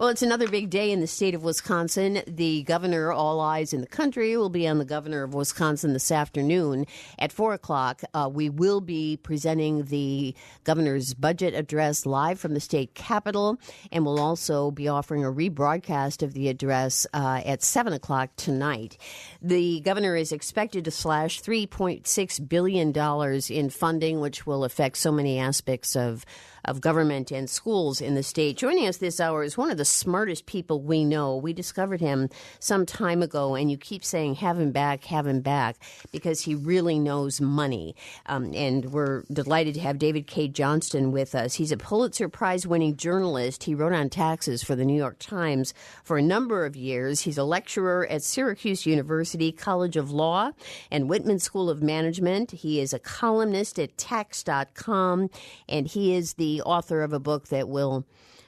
Well, it's another big day in the state of Wisconsin. The governor, all eyes in the country, will be on the governor of Wisconsin this afternoon at 4 o'clock. We will be presenting the governor's budget address live from the state capitol, and we'll also be offering a rebroadcast of the address at 7 o'clock tonight. The governor is expected to slash $3.6 billion in funding, which will affect so many aspects of government and schools in the state. Joining us this hour is one of the smartest people we know. We discovered him some time ago, and you keep saying, have him back, because he really knows money. And we're delighted to have David K. Johnston with us. He's a Pulitzer Prize-winning journalist. He wrote on taxes for the New York Times for a number of years. He's a lecturer at Syracuse University College of Law and Whitman School of Management. He is a columnist at tax.com, and he is the author of a book that will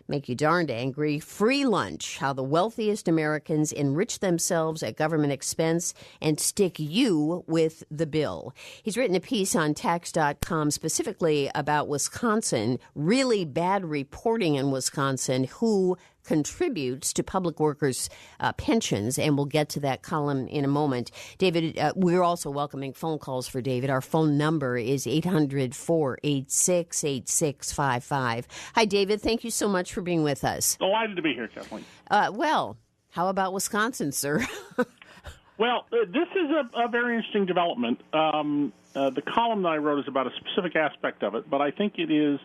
make you darned angry, Free Lunch, How the Wealthiest Americans Enrich Themselves at Government Expense and Stick You with the Bill. He's written a piece on tax.com specifically about Wisconsin, really bad reporting in Wisconsin, who contributes to public workers' pensions, and we'll get to that column in a moment. David, we're also welcoming phone calls for David. Our phone number is 800-486-8655. Hi, David. Thank you so much for being with us. Delighted to be here, Kathleen. Well, how about Wisconsin, sir? Well, this is a very interesting development. The column that I wrote is about a specific aspect of it, but I think it is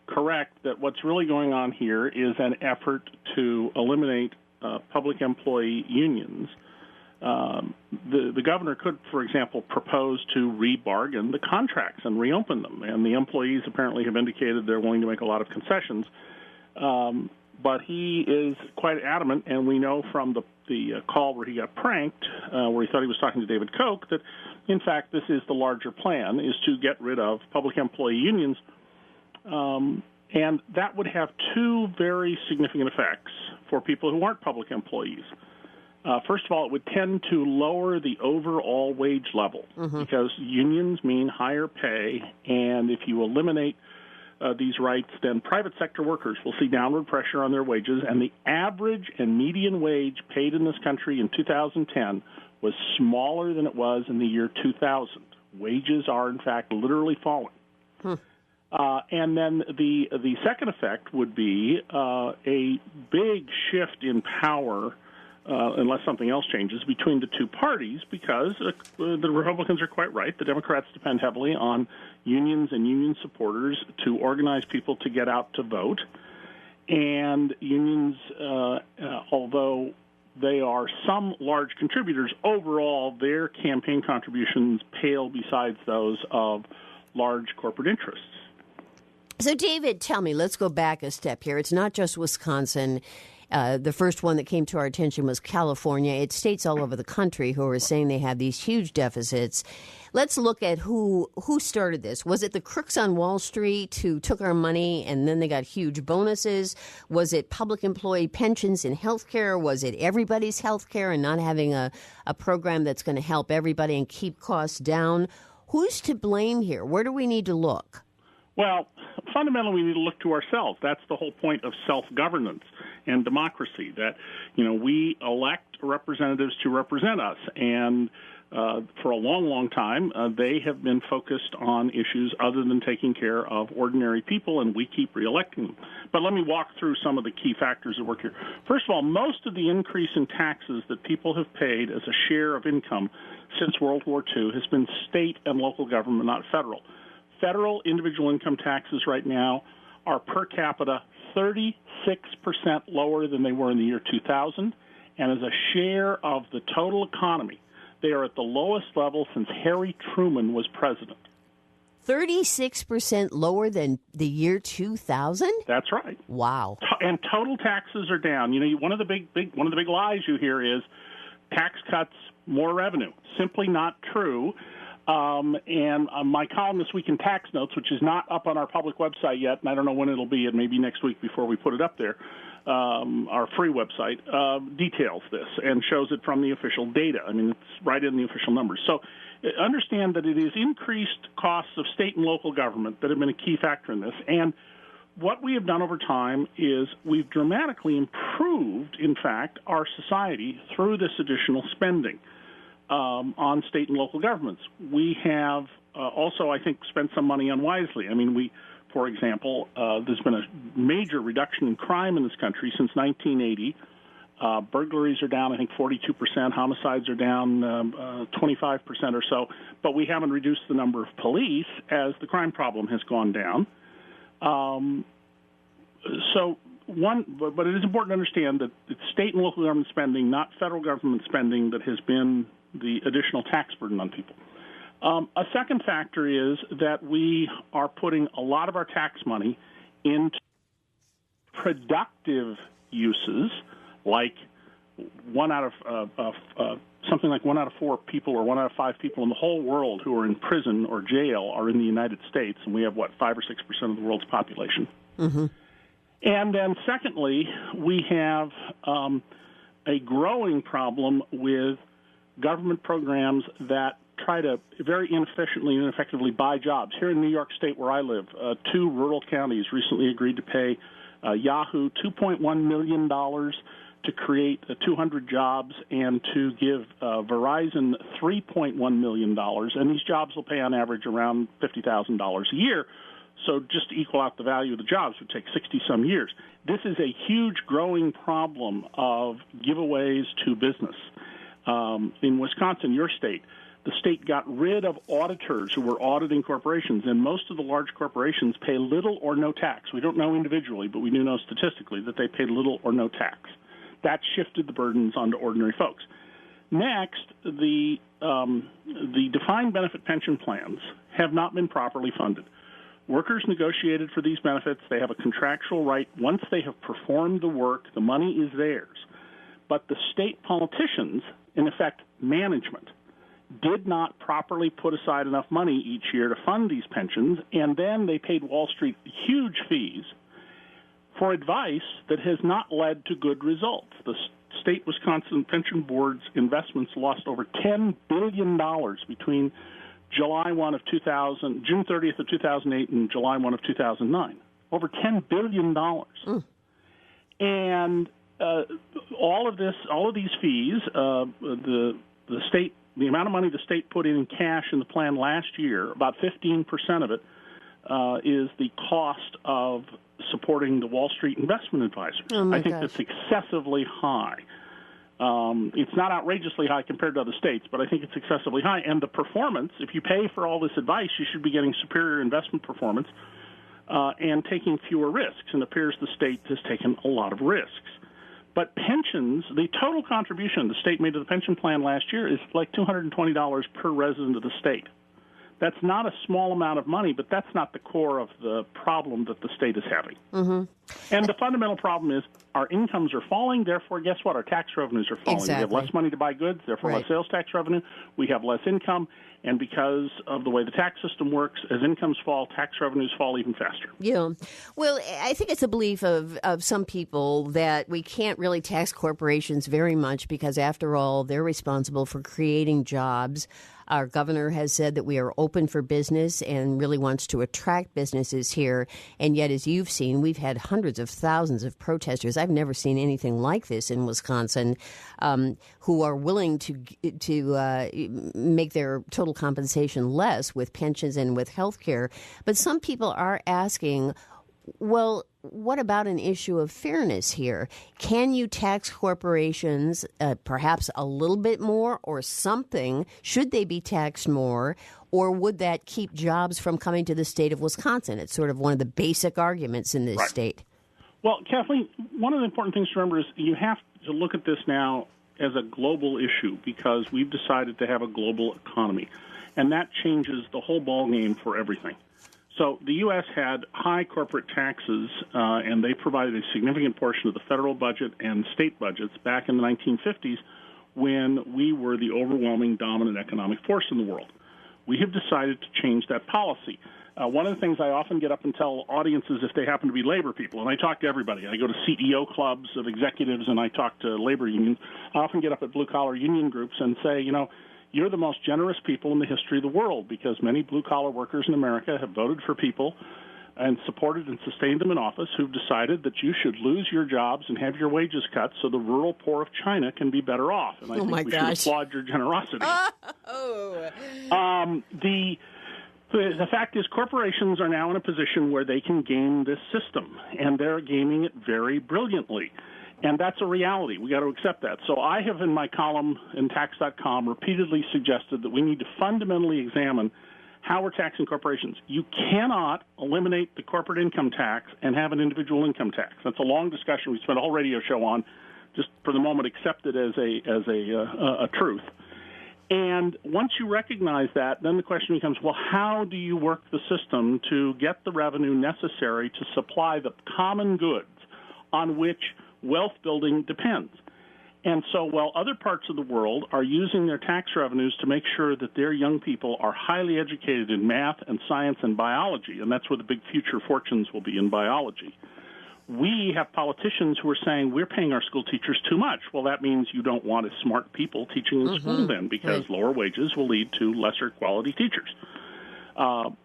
correct that what's really going on here is an effort to eliminate public employee unions. The governor could, for example, propose to rebargain the contracts and reopen them, and the employees apparently have indicated they're willing to make a lot of concessions. But he is quite adamant, and we know from the call where he got pranked, where he thought he was talking to David Koch, that, in fact, this is the larger plan, is to get rid of public employee unions. And that would have two very significant effects for people who aren't public employees. First of all, it would tend to lower the overall wage level because unions mean higher pay, and if you eliminate these rights, then private sector workers will see downward pressure on their wages, and the average and median wage paid in this country in 2010 was smaller than it was in the year 2000. Wages are, in fact, literally falling. And then the second effect would be a big shift in power, unless something else changes, between the two parties, because the Republicans are quite right. The Democrats depend heavily on unions and union supporters to organize people to get out to vote. And unions, although they are some large contributors, overall their campaign contributions pale besides those of large corporate interests. So, David, tell me, let's go back a step here. It's not just Wisconsin. The first one that came to our attention was California. It's states all over the country who are saying they have these huge deficits. Let's look at who started this. Was it the crooks on Wall Street who took our money and then they got huge bonuses? Was it public employee pensions in health care? Was it everybody's health care and not having a program that's going to help everybody and keep costs down? Who's to blame here? Where do we need to look? Well, fundamentally, we need to look to ourselves. That's the whole point of self-governance and democracy, that, we elect representatives to represent us. And for a long, long time, they have been focused on issues other than taking care of ordinary people, and we keep reelecting them. But let me walk through some of the key factors that work here. First of all, most of the increase in taxes that people have paid as a share of income since World War II has been state and local government, not federal. Federal individual income taxes right now are per capita 36% lower than they were in the year 2000, and as a share of the total economy, they are at the lowest level since Harry Truman was president. 36% lower than the year 2000? That's right. Wow. And total taxes are down. One of the big lies you hear is tax cuts, more revenue. Simply not true. And my column this week in Tax Notes, which is not up on our public website yet, and I don't know when it'll be, it may be next week before we put it up there, our free website, details this and shows it from the official data. I mean, it's right in the official numbers. So understand that it is increased costs of state and local government that have been a key factor in this. And what we have done over time is we've dramatically improved, in fact, our society through this additional spending on state and local governments. We have also, I think, spent some money unwisely. I mean, for example, there's been a major reduction in crime in this country since 1980. Burglaries are down, I think, 42%. Homicides are down 25% or so. But we haven't reduced the number of police as the crime problem has gone down. But it is important to understand that it's state and local government spending, not federal government spending, that has been the additional tax burden on people. A second factor is that we are putting a lot of our tax money into productive uses, like something like 1 out of 4 people or 1 out of 5 people in the whole world who are in prison or jail are in the United States, and we have, 5 or 6% of the world's population. Mm-hmm. And then secondly, we have a growing problem with government programs that try to very inefficiently and ineffectively buy jobs. Here in New York State, where I live, 2 rural counties recently agreed to pay Yahoo $2.1 million to create 200 jobs and to give Verizon $3.1 million. And these jobs will pay on average around $50,000 a year. So just to equal out the value of the jobs would take 60-some years. This is a huge growing problem of giveaways to business. In Wisconsin, your state, the state got rid of auditors who were auditing corporations, and most of the large corporations pay little or no tax. We don't know individually, but we do know statistically that they pay little or no tax. That shifted the burdens onto ordinary folks. Next, the defined benefit pension plans have not been properly funded. Workers negotiated for these benefits. They have a contractual right. Once they have performed the work, the money is theirs. But the state politicians, in effect management, did not properly put aside enough money each year to fund these pensions, and then they paid Wall Street huge fees for advice that has not led to good results. The state Wisconsin Pension Board's investments lost over $10 billion between June 30th of 2008 and July 1 of 2009. Over $10 billion. And all of these fees, the state, the amount of money the state put in cash in the plan last year, about 15% of it is the cost of supporting the Wall Street investment advisors. I think that's excessively high. It's not outrageously high compared to other states, but I think it's excessively high. And the performance, if you pay for all this advice, you should be getting superior investment performance and taking fewer risks. And it appears the state has taken a lot of risks. But pensions, the total contribution the state made to the pension plan last year is like $220 per resident of the state. That's not a small amount of money, but that's not the core of the problem that the state is having. Mm-hmm. And the fundamental problem is our incomes are falling, therefore, guess what? Our tax revenues are falling. Exactly. We have less money to buy goods, therefore less sales tax revenue. We have less income, and because of the way the tax system works, as incomes fall, tax revenues fall even faster. Yeah. Well, I think it's a belief of some people that we can't really tax corporations very much because, after all, they're responsible for creating jobs. Our governor has said that we are open for business and really wants to attract businesses here. And yet, as you've seen, we've had hundreds of thousands of protesters. I've never seen anything like this in Wisconsin, who are willing to make their total compensation less with pensions and with health care. But some people are asking, well, what about an issue of fairness here? Can you tax corporations perhaps a little bit more or something? Should they be taxed more? Or would that keep jobs from coming to the state of Wisconsin? It's sort of one of the basic arguments in this state. Well, Kathleen, one of the important things to remember is you have to look at this now as a global issue because we've decided to have a global economy. And that changes the whole ballgame for everything. So the U.S. had high corporate taxes, and they provided a significant portion of the federal budget and state budgets back in the 1950s when we were the overwhelming dominant economic force in the world. We have decided to change that policy. One of the things I often get up and tell audiences if they happen to be labor people, and I talk to everybody. I go to CEO clubs of executives, and I talk to labor unions. I often get up at blue-collar union groups and say, you're the most generous people in the history of the world because many blue-collar workers in America have voted for people and supported and sustained them in office who've decided that you should lose your jobs and have your wages cut so the rural poor of China can be better off. And I think we should applaud your generosity. The fact is corporations are now in a position where they can game this system, and they're gaming it very brilliantly. And that's a reality. We got to accept that. So I have in my column in Tax.com repeatedly suggested that we need to fundamentally examine how we're taxing corporations. You cannot eliminate the corporate income tax and have an individual income tax. That's a long discussion. We spent a whole radio show on. Just for the moment, accept it as a truth. And once you recognize that, then the question becomes, well, how do you work the system to get the revenue necessary to supply the common goods on which wealth building depends? And so while other parts of the world are using their tax revenues to make sure that their young people are highly educated in math and science and biology, and that's where the big future fortunes will be in biology, we have politicians who are saying we're paying our school teachers too much. Well, that means you don't want as smart people teaching in school then, because lower wages will lead to lesser quality teachers.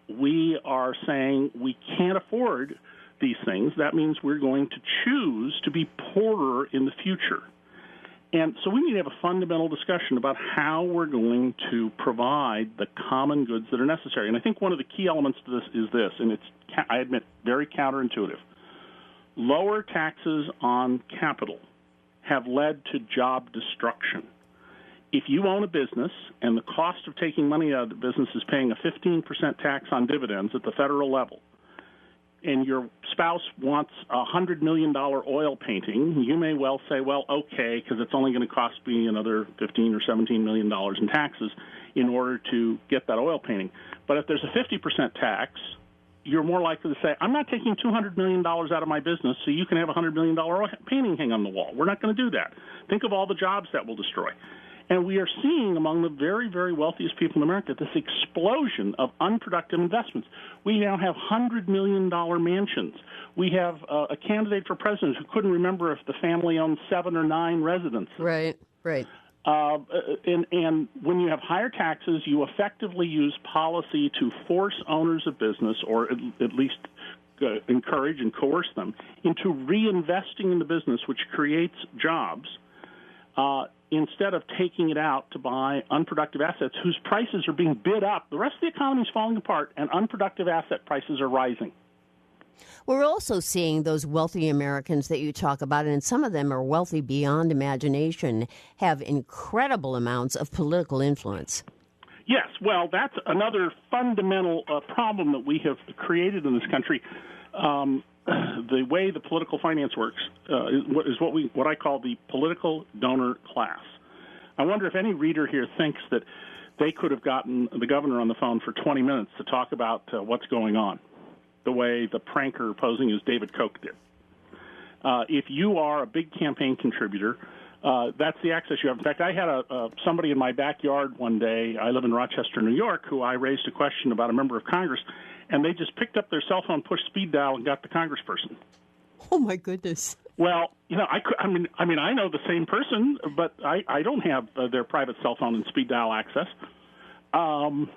We are saying we can't afford these things. That means we're going to choose to be poorer in the future. And so we need to have a fundamental discussion about how we're going to provide the common goods that are necessary. And I think one of the key elements to this is this, and it's, I admit, very counterintuitive. Lower taxes on capital have led to job destruction. If you own a business and the cost of taking money out of the business is paying a 15% tax on dividends at the federal level, and your spouse wants a $100 million oil painting, you may well say, well, okay, because it's only going to cost me another $15 or $17 million in taxes in order to get that oil painting. But if there's a 50% tax, you're more likely to say, I'm not taking $200 million out of my business so you can have a $100 million painting hang on the wall. We're not going to do that. Think of all the jobs that will destroy. And we are seeing among the very, very wealthiest people in America this explosion of unproductive investments. We now have $100 million mansions. We have a candidate for president who couldn't remember if the family owned 7 or 9 residences. Right. And when you have higher taxes, you effectively use policy to force owners of business, or at least encourage and coerce them, into reinvesting in the business, which creates jobs, instead of taking it out to buy unproductive assets whose prices are being bid up. The rest of the economy is falling apart, and unproductive asset prices are rising. We're also seeing those wealthy Americans that you talk about, and some of them are wealthy beyond imagination, have incredible amounts of political influence. Yes, well, that's another fundamental problem that we have created in this country. The way the political finance works is what I call the political donor class. I wonder if any reader here thinks that they could have gotten the governor on the phone for 20 minutes to talk about what's going on, the way the pranker posing as David Koch did. If you are a big campaign contributor, that's the access you have. In fact, I had somebody in my backyard one day. I live in Rochester, New York, who I raised a question about a member of Congress, and they just picked up their cell phone, pushed speed dial, and got the congressperson. Oh my goodness! Well, I know the same person, but I don't have their private cell phone and speed dial access. And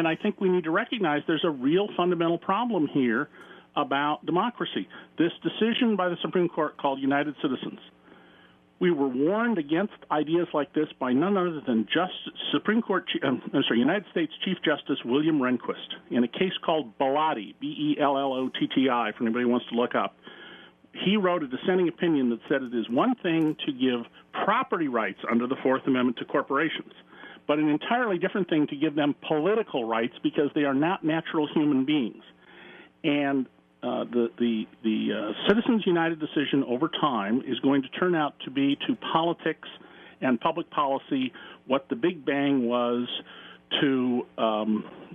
I think we need to recognize there's a real fundamental problem here about democracy. This decision by the Supreme Court called United Citizens. We were warned against ideas like this by none other than United States Chief Justice William Rehnquist in a case called Bellotti, Bellotti, for anybody who wants to look up. He wrote a dissenting opinion that said it is one thing to give property rights under the Fourth Amendment to corporations, but an entirely different thing to give them political rights because they are not natural human beings. And the Citizens United decision over time is going to turn out to be to politics and public policy what the Big Bang was to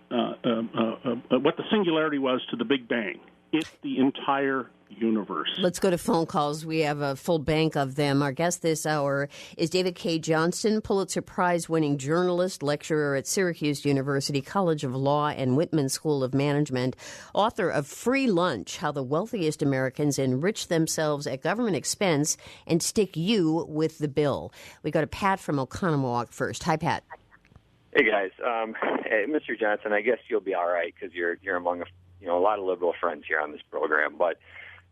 what the singularity was to the Big Bang. It's the entire universe. Let's go to phone calls. We have a full bank of them. Our guest this hour is David K. Johnston, Pulitzer Prize-winning journalist, lecturer at Syracuse University College of Law and Whitman School of Management, author of Free Lunch, How the Wealthiest Americans Enrich Themselves at Government Expense and Stick You with the Bill. We go to Pat from Oconomowoc first. Hi, Pat. Hey, guys. Hey, Mr. Johnson, I guess you'll be all right because you're among a lot of liberal friends here on this program. But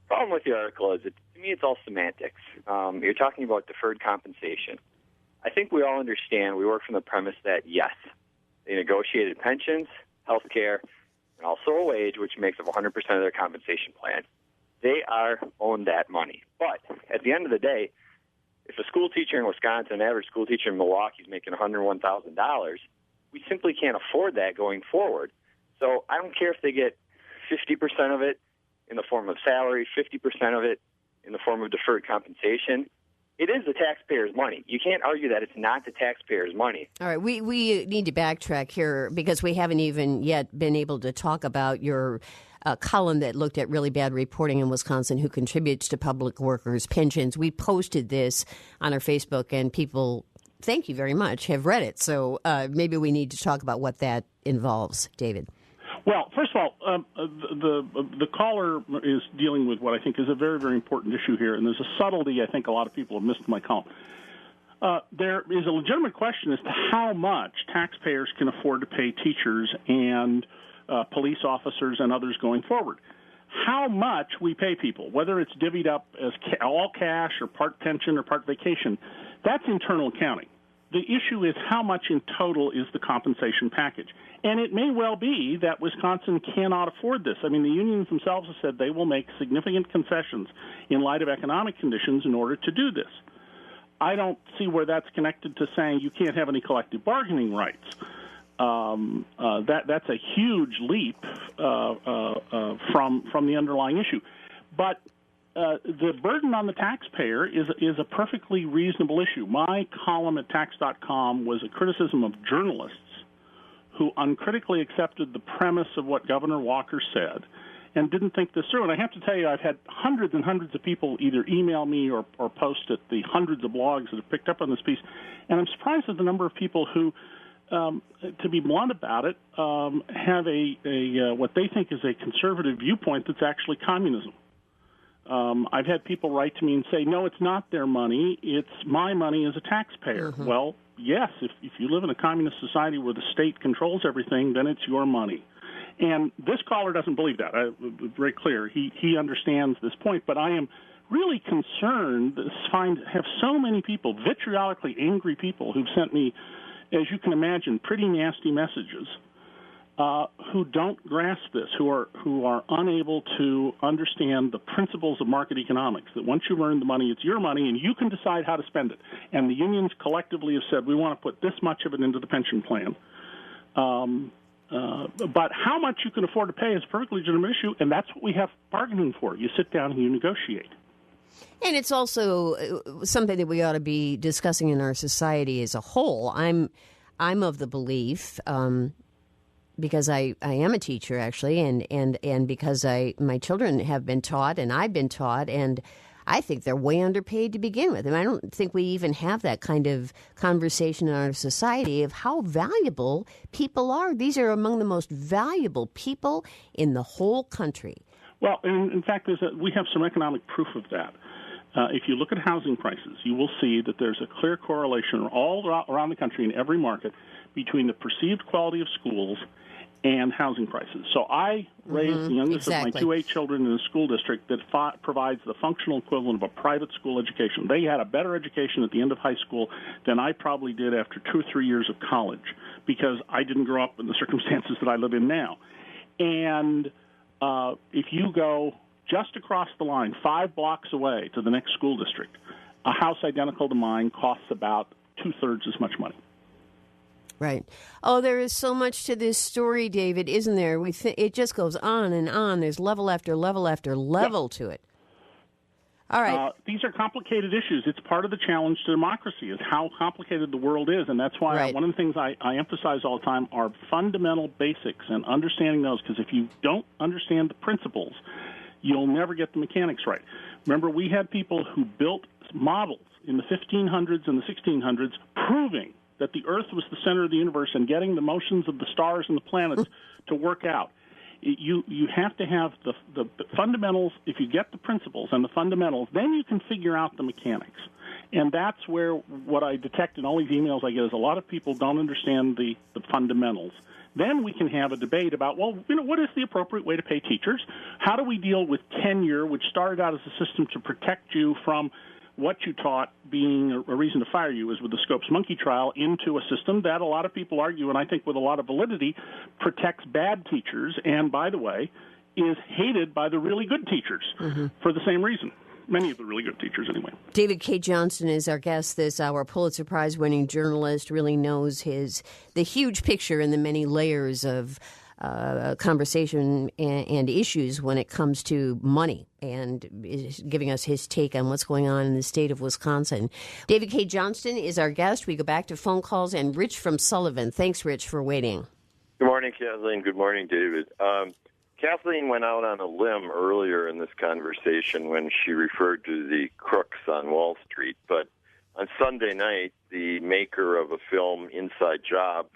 the problem with the article is, to me, it's all semantics. You're talking about deferred compensation. I think we all understand, we work from the premise that, yes, they negotiated pensions, health care, and also a wage, which makes up 100% of their compensation plan. They are owed that money. But at the end of the day, if a school teacher in Wisconsin, an average school teacher in Milwaukee is making $101,000, we simply can't afford that going forward. So I don't care if they get 50% of it in the form of salary, 50% of it in the form of deferred compensation. It is the taxpayers' money. You can't argue that it's not the taxpayers' money. All right, we need to backtrack here because we haven't even yet been able to talk about your column that looked at really bad reporting in Wisconsin who contributes to public workers' pensions. We posted this on our Facebook, and people, thank you very much, have read it. So maybe we need to talk about what that involves. David. Well, first of all, the caller is dealing with what I think is a very, very important issue here, and there's a subtlety I think a lot of people have missed in my column. There is a legitimate question as to how much taxpayers can afford to pay teachers and police officers and others going forward. How much we pay people, whether it's divvied up as all cash or part pension or part vacation, that's internal accounting. The issue is how much in total is the compensation package. And it may well be that Wisconsin cannot afford this. I mean, the unions themselves have said they will make significant concessions in light of economic conditions in order to do this. I don't see where that's connected to saying you can't have any collective bargaining rights. That's a huge leap from the underlying issue. But the burden on the taxpayer is a perfectly reasonable issue. My column at tax.com was a criticism of journalists who uncritically accepted the premise of what Governor Walker said and didn't think this through. And I have to tell you, I've had hundreds and hundreds of people either email me or post at the hundreds of blogs that have picked up on this piece. And I'm surprised at the number of people who, to be blunt about it, have a what they think is a conservative viewpoint that's actually communism. I've had people write to me and say, no, it's not their money, it's my money as a taxpayer. Mm-hmm. Well, yes, if you live in a communist society where the state controls everything, then it's your money. And this caller doesn't believe that. Very clear. He understands this point, but I am really concerned to have so many people, vitriolically angry people, who've sent me, as you can imagine, pretty nasty messages, who don't grasp this, who are unable to understand the principles of market economics, that once you've earned the money, it's your money, and you can decide how to spend it. And the unions collectively have said, we want to put this much of it into the pension plan. But how much you can afford to pay is a perfectly legitimate issue, and that's what we have bargaining for. You sit down and you negotiate. And it's also something that we ought to be discussing in our society as a whole. I'm of the belief, because I am a teacher, actually, and because my children have been taught and I've been taught, and I think they're way underpaid to begin with. And I don't think we even have that kind of conversation in our society of how valuable people are. These are among the most valuable people in the whole country. Well, in fact, we have some economic proof of that. If you look at housing prices, you will see that there's a clear correlation all around the country in every market between the perceived quality of schools and housing prices. So I raised the youngest of my 2 children in a school district that provides the functional equivalent of a private school education. They had a better education at the end of high school than I probably did after 2 or 3 years of college, because I didn't grow up in the circumstances that I live in now. And if you go just across the line, 5 blocks away to the next school district, a house identical to mine costs about 2/3 as much money. Right. Oh, there is so much to this story, David, isn't there? It just goes on and on. There's level after level after level to it. All right. These are complicated issues. It's part of the challenge to democracy is how complicated the world is, and that's why one of the things I emphasize all the time are fundamental basics and understanding those, because if you don't understand the principles, you'll never get the mechanics right. Remember, we had people who built models in the 1500s and the 1600s proving that the Earth was the center of the universe and getting the motions of the stars and the planets to work out. You have to have the fundamentals. If you get the principles and the fundamentals, then you can figure out the mechanics. And that's where what I detect in all these emails I get is a lot of people don't understand the fundamentals. Then we can have a debate about, well, what is the appropriate way to pay teachers? How do we deal with tenure, which started out as a system to protect you from what you taught being a reason to fire you, as with the Scopes monkey trial, into a system that a lot of people argue, and I think with a lot of validity, protects bad teachers and, by the way, is hated by the really good teachers for the same reason. Many of the really good teachers, anyway. David K. Johnston is our guest this hour. Pulitzer Prize-winning journalist, really knows the huge picture and the many layers of conversation and issues when it comes to money, and is giving us his take on what's going on in the state of Wisconsin. David K. Johnston is our guest. We go back to phone calls, and Rich from Sullivan. Thanks, Rich, for waiting. Good morning, Kathleen. Good morning, David. Kathleen went out on a limb earlier in this conversation when she referred to the crooks on Wall Street. But on Sunday night, the maker of a film, Inside Job,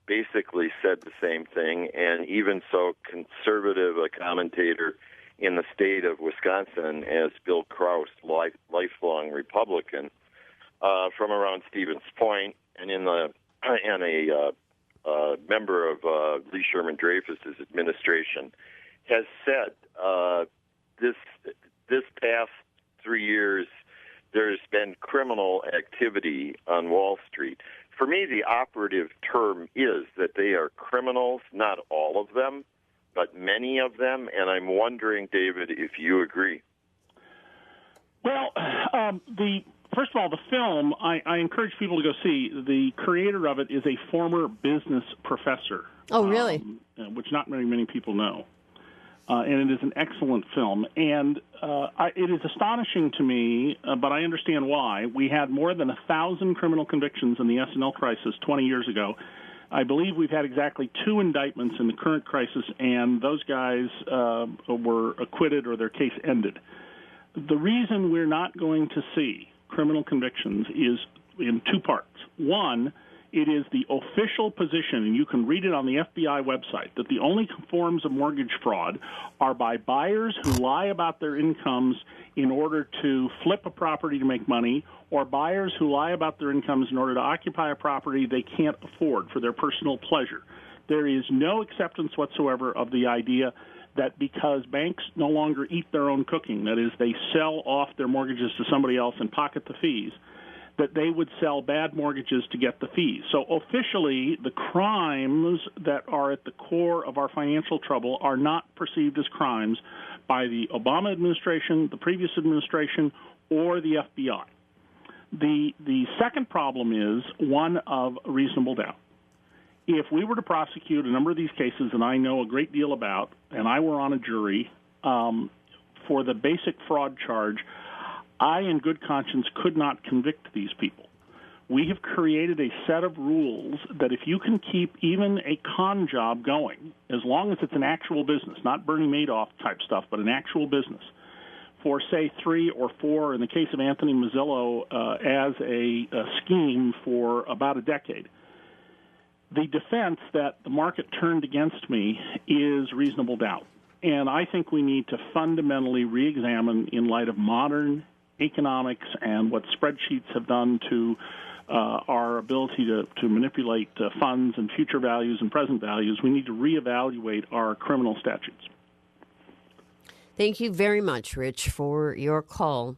basically said the same thing. And even so conservative a commentator in the state of Wisconsin as Bill Krause, lifelong Republican, from around Stevens Point, and a member of Lee Sherman Dreyfus's administration, has said this past 3 years there's been criminal activity on Wall Street. For me, the operative term is that they are criminals, not all of them, but many of them, and I'm wondering, David, if you agree. Well, first of all, the film, I encourage people to go see. The creator of it is a former business professor. Oh, really? Which not very many people know. And it is an excellent film. And it is astonishing to me, but I understand why. We had more than 1,000 criminal convictions in the S&L crisis 20 years ago. I believe we've had exactly 2 indictments in the current crisis, and those guys were acquitted or their case ended. The reason we're not going to see criminal convictions is in 2 parts. One, it is the official position, and you can read it on the FBI website, that the only forms of mortgage fraud are by buyers who lie about their incomes in order to flip a property to make money, or buyers who lie about their incomes in order to occupy a property they can't afford for their personal pleasure. There is no acceptance whatsoever of the idea that because banks no longer eat their own cooking, that is, they sell off their mortgages to somebody else and pocket the fees, that they would sell bad mortgages to get the fees. So officially, the crimes that are at the core of our financial trouble are not perceived as crimes by the Obama administration, the previous administration, or the FBI. The second problem is one of reasonable doubt. If we were to prosecute a number of these cases, and I know a great deal about, and I were on a jury for the basic fraud charge, I, in good conscience, could not convict these people. We have created a set of rules that if you can keep even a con job going, as long as it's an actual business, not Bernie Madoff type stuff, but an actual business, for, say, 3 or 4, in the case of Anthony Mazzillo, as a scheme for about a decade, the defense that the market turned against me is reasonable doubt. And I think we need to fundamentally re-examine, in light of modern economics and what spreadsheets have done to our ability to manipulate funds and future values and present values, we need to reevaluate our criminal statutes. Thank you very much, Rich, for your call.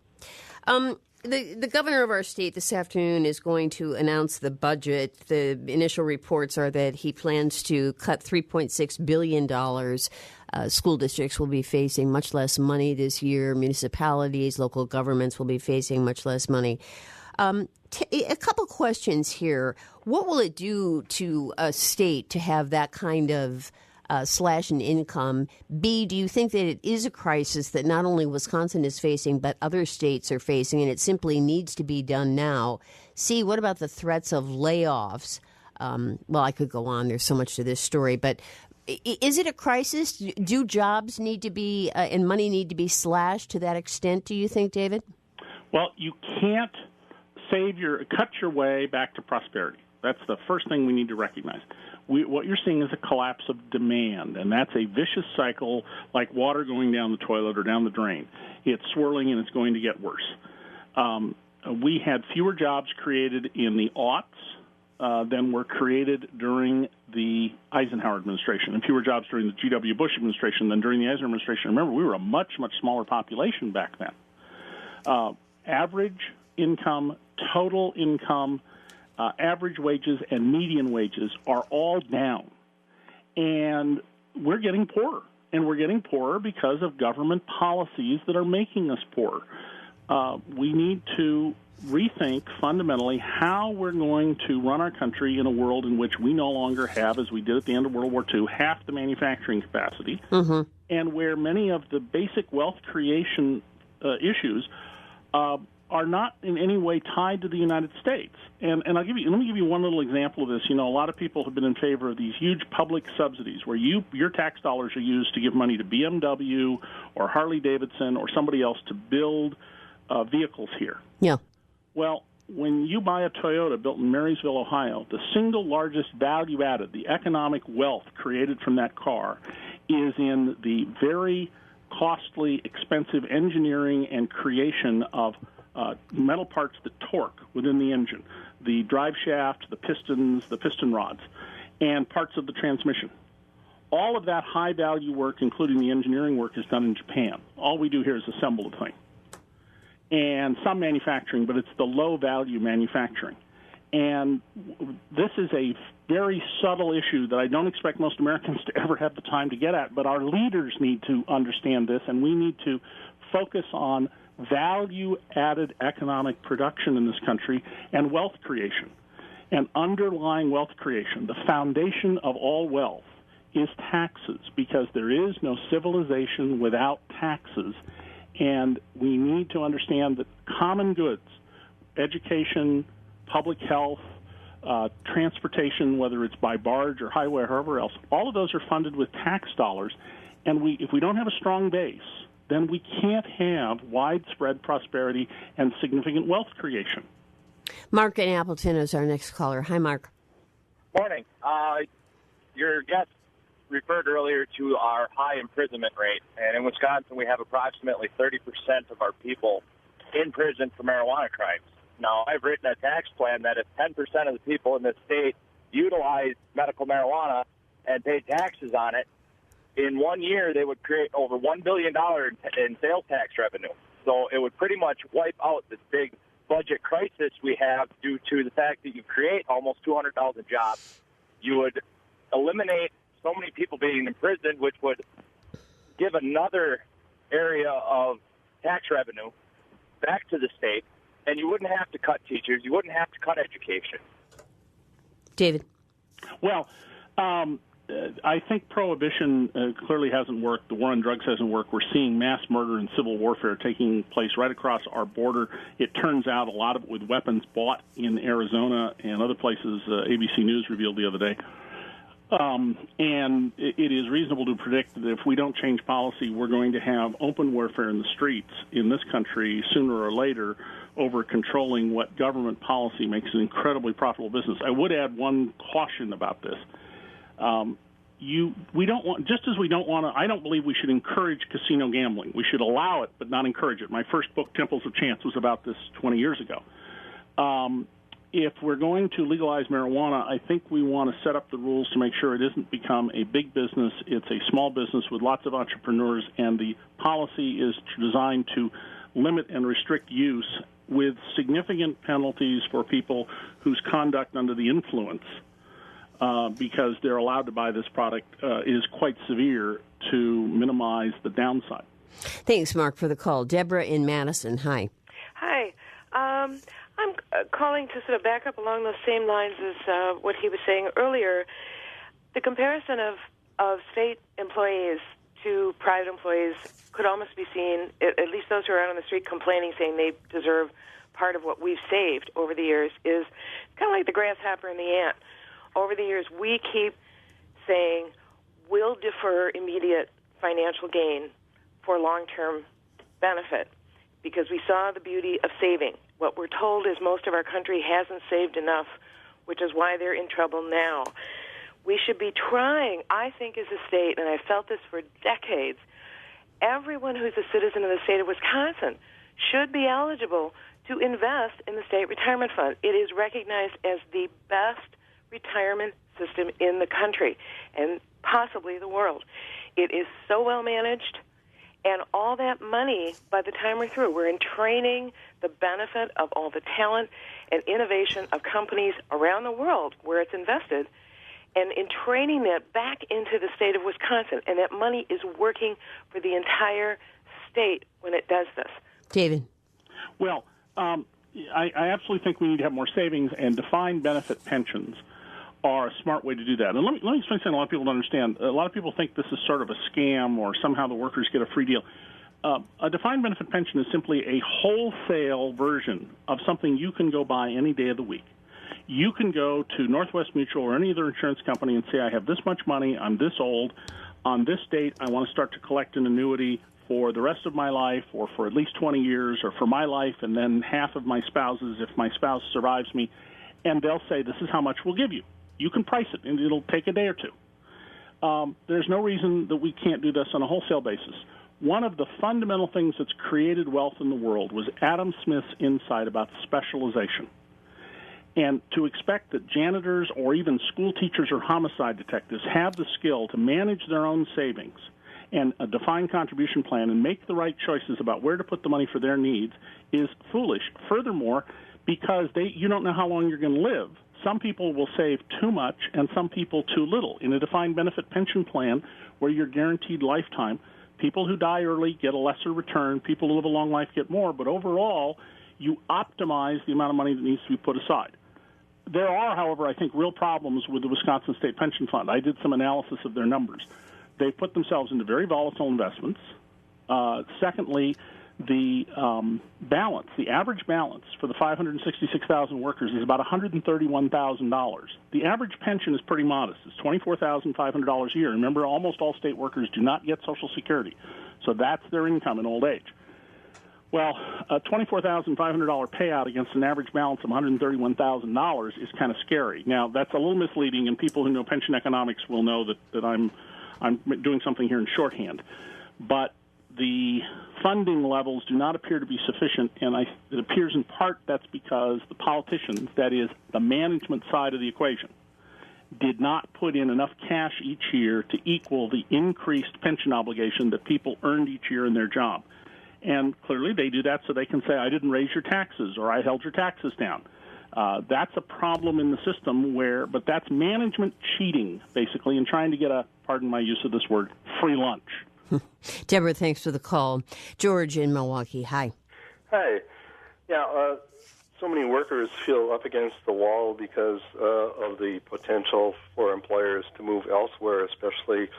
The governor of our state this afternoon is going to announce the budget. The initial reports are that he plans to cut $3.6 billion. School districts will be facing much less money this year. Municipalities, local governments will be facing much less money. A couple questions here. What will it do to a state to have that kind of slash in income? B, do you think that it is a crisis that not only Wisconsin is facing, but other states are facing, and it simply needs to be done now? C, what about the threats of layoffs? Well, I could go on. There's so much to this story, but is it a crisis? Do jobs need to be and money need to be slashed to that extent, do you think, David? Well, you can't cut your way back to prosperity. That's the first thing we need to recognize. What you're seeing is a collapse of demand, and that's a vicious cycle like water going down the toilet or down the drain. It's swirling, and it's going to get worse. we had fewer jobs created in the aughts than were created during the Eisenhower administration, and fewer jobs during the G.W. Bush administration than during the Eisenhower administration. Remember, we were a much, much smaller population back then. Average income, total income, average wages, and median wages are all down. And we're getting poorer. And we're getting poorer because of government policies that are making us poorer. We need to rethink fundamentally how we're going to run our country in a world in which we no longer have, as we did at the end of World War II, half the manufacturing capacity, and where many of the basic wealth creation issues are not in any way tied to the United States. And let me give you one little example of this. You know, a lot of people have been in favor of these huge public subsidies where your tax dollars are used to give money to BMW or Harley Davidson or somebody else to build vehicles here. Yeah. Well, when you buy a Toyota built in Marysville, Ohio, the single largest value added, the economic wealth created from that car, is in the very costly, expensive engineering and creation of metal parts that torque within the engine, the drive shaft, the pistons, the piston rods, and parts of the transmission. All of that high-value work, including the engineering work, is done in Japan. All we do here is assemble the thing. And some manufacturing, but it's the low-value manufacturing. And this is a very subtle issue that I don't expect most Americans to ever have the time to get at, but our leaders need to understand this, and we need to focus on value-added economic production in this country and wealth creation. And underlying wealth creation, the foundation of all wealth, is taxes, because there is no civilization without taxes. And we need to understand that common goods, education, public health, transportation, whether it's by barge or highway or however else, all of those are funded with tax dollars. And if we don't have a strong base, then we can't have widespread prosperity and significant wealth creation. Mark in Appleton is our next caller. Hi, Mark. Morning. Your guest referred earlier to our high imprisonment rate, and in Wisconsin we have approximately 30% of our people in prison for marijuana crimes. Now, I've written a tax plan that if 10% of the people in this state utilize medical marijuana and pay taxes on it, in 1 year they would create over $1 billion in sales tax revenue. So it would pretty much wipe out this big budget crisis we have due to the fact that you create almost 200,000 jobs. You would eliminate so many people being in prison, which would give another area of tax revenue back to the state, and you wouldn't have to cut teachers. You wouldn't have to cut education. David. Well, I think prohibition clearly hasn't worked. The war on drugs hasn't worked. We're seeing mass murder and civil warfare taking place right across our border. It turns out a lot of it with weapons bought in Arizona and other places, ABC News revealed the other day. And it is reasonable to predict that if we don't change policy, we're going to have open warfare in the streets in this country sooner or later over controlling what government policy makes an incredibly profitable business. I would add one caution about this. We don't want, just as we don't want to, I don't believe we should encourage casino gambling. We should allow it, but not encourage it. My first book, Temples of Chance, was about this 20 years ago. If we're going to legalize marijuana, I think we want to set up the rules to make sure it doesn't become a big business. It's a small business with lots of entrepreneurs, and the policy is designed to limit and restrict use with significant penalties for people whose conduct under the influence, because they're allowed to buy this product, is quite severe to minimize the downside. Thanks, Mark, for the call. Deborah in Madison, hi. Hi. I'm calling to sort of back up along those same lines as what he was saying earlier. The comparison of state employees to private employees could almost be seen, at least those who are out on the street complaining, saying they deserve part of what we've saved over the years, is kind of like the grasshopper and the ant. Over the years, we keep saying we'll defer immediate financial gain for long-term benefit because we saw the beauty of saving. What we're told is most of our country hasn't saved enough, which is why they're in trouble now. We should be trying, I think, as a state, and I've felt this for decades, everyone who's a citizen of the state of Wisconsin should be eligible to invest in the state retirement fund. It is recognized as the best retirement system in the country and possibly the world. It is so well managed, and all that money, by the time we're through, we're in training the benefit of all the talent and innovation of companies around the world where it's invested, and in training that back into the state of Wisconsin, and that money is working for the entire state when it does this. David? Well, I absolutely think we need to have more savings, and defined benefit pensions are a smart way to do that. And let me explain something a lot of people don't understand. A lot of people think this is sort of a scam or somehow the workers get a free deal. A defined benefit pension is simply a wholesale version of something you can go buy any day of the week. You can go to Northwest Mutual or any other insurance company and say, I have this much money, I'm this old, on this date I want to start to collect an annuity for the rest of my life or for at least 20 years or for my life and then half of my spouse's if my spouse survives me. And they'll say, this is how much we'll give you. You can price it, and it'll take a day or two. There's no reason that we can't do this on a wholesale basis. One of the fundamental things that's created wealth in the world was Adam Smith's insight about specialization. And to expect that janitors or even school teachers or homicide detectives have the skill to manage their own savings and a defined contribution plan and make the right choices about where to put the money for their needs is foolish. Furthermore, because you don't know how long you're going to live. Some people will save too much and some people too little. In a defined benefit pension plan where you're guaranteed lifetime, people who die early get a lesser return. People who live a long life get more. But overall, you optimize the amount of money that needs to be put aside. There are, however, I think, real problems with the Wisconsin State Pension Fund. I did some analysis of their numbers. They've put themselves into very volatile investments. Secondly, the balance, the average balance for the 566,000 workers is about $131,000. The average pension is pretty modest. It's $24,500 a year. Remember, almost all state workers do not get Social Security, so that's their income in old age. Well, a $24,500 payout against an average balance of $131,000 is kind of scary. Now, that's a little misleading, and people who know pension economics will know that I'm doing something here in shorthand. But the funding levels do not appear to be sufficient, and it appears in part that's because the politicians, that is, the management side of the equation, did not put in enough cash each year to equal the increased pension obligation that people earned each year in their job. And clearly they do that so they can say, I didn't raise your taxes or I held your taxes down. That's a problem in the system but that's management cheating, basically, and trying to get pardon my use of this word, free lunch. Deborah, thanks for the call. George in Milwaukee, hi. Hi. Yeah, so many workers feel up against the wall because of the potential for employers to move elsewhere, especially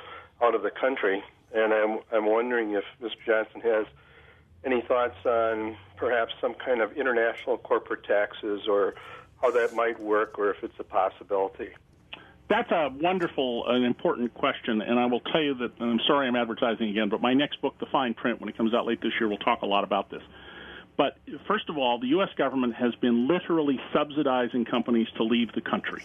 out of the country. And I'm wondering if Mr. Johnston has any thoughts on perhaps some kind of international corporate taxes or how that might work or if it's a possibility. That's a wonderful and important question, and I will tell you that, and I'm sorry I'm advertising again, but my next book, The Fine Print, when it comes out late this year, will talk a lot about this. But first of all, the U.S. government has been literally subsidizing companies to leave the country.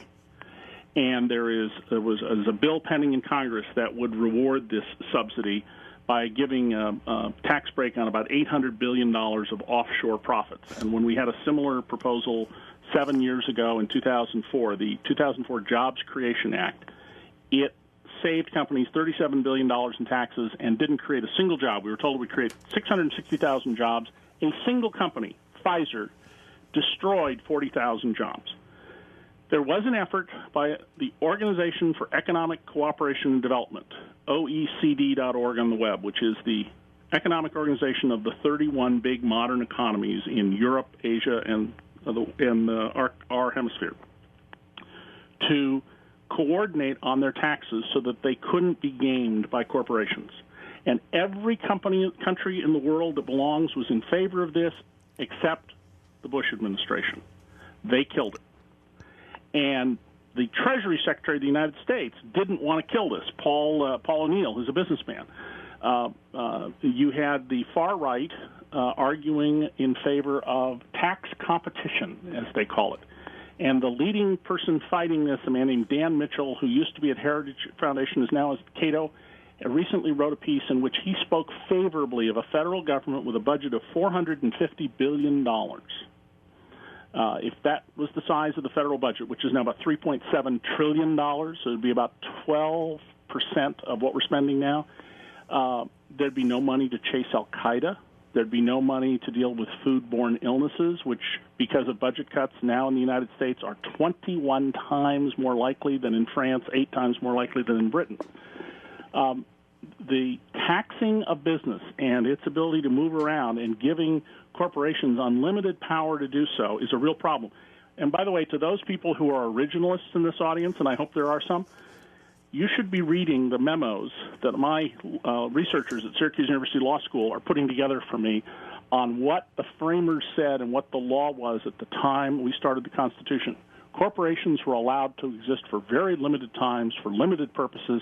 And there was a bill pending in Congress that would reward this subsidy by giving a tax break on about $800 billion of offshore profits. And when we had a similar proposal 7 years ago in 2004, the 2004 Jobs Creation Act, it saved companies $37 billion in taxes and didn't create a single job. We were told it would create 660,000 jobs. A single company, Pfizer, destroyed 40,000 jobs. There was an effort by the Organization for Economic Cooperation and Development, OECD.org on the web, which is the economic organization of the 31 big modern economies in Europe, Asia, and our hemisphere, to coordinate on their taxes so that they couldn't be gamed by corporations. And every country in the world that belongs was in favor of this except the Bush administration. They killed it. And the Treasury Secretary of the United States didn't want to kill this, Paul O'Neill, who's a businessman. You had the far right arguing in favor of tax competition, as they call it. And the leading person fighting this, a man named Dan Mitchell, who used to be at Heritage Foundation, is now at Cato, recently wrote a piece in which he spoke favorably of a federal government with a budget of $450 billion. If that was the size of the federal budget, which is now about $3.7 trillion, so it would be about 12% of what we're spending now, there'd be no money to chase Al-Qaeda. There'd be no money to deal with foodborne illnesses, which, because of budget cuts now in the United States, are 21 times more likely than in France, 8 times more likely than in Britain. The taxing of business and its ability to move around and giving corporations unlimited power to do so is a real problem. And by the way, to those people who are originalists in this audience, and I hope there are some, you should be reading the memos that my researchers at Syracuse University Law School are putting together for me on what the framers said and what the law was at the time we started the Constitution. Corporations were allowed to exist for very limited times, for limited purposes.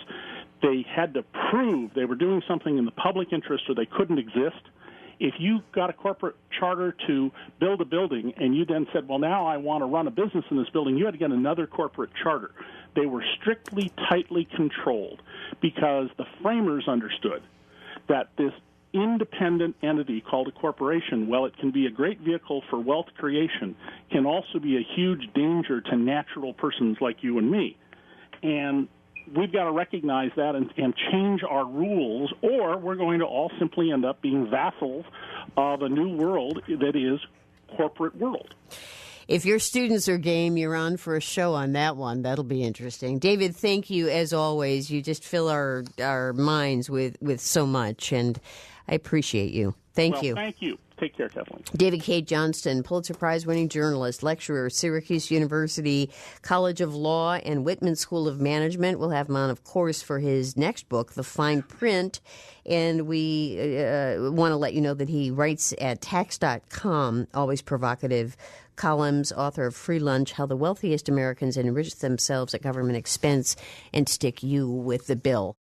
They had to prove they were doing something in the public interest or they couldn't exist. If you got a corporate charter to build a building and you then said, well, now I want to run a business in this building, you had to get another corporate charter. They were strictly, tightly controlled because the framers understood that this independent entity called a corporation, while it can be a great vehicle for wealth creation, can also be a huge danger to natural persons like you and me. And we've got to recognize that and change our rules, or we're going to all simply end up being vassals of a new world that is corporate world. If your students are game, you're on for a show on that one. That'll be interesting. David, thank you as always. You just fill our minds with so much, and I appreciate you. Thank you. Thank you. Take care, Kathleen. David K. Johnston, Pulitzer Prize-winning journalist, lecturer, Syracuse University College of Law and Whitman School of Management. We'll have him on, of course, for his next book, The Fine Print. And we want to let you know that he writes at tax.com, always provocative columns, author of Free Lunch, How the Wealthiest Americans Enrich Themselves at Government Expense and Stick You with the Bill.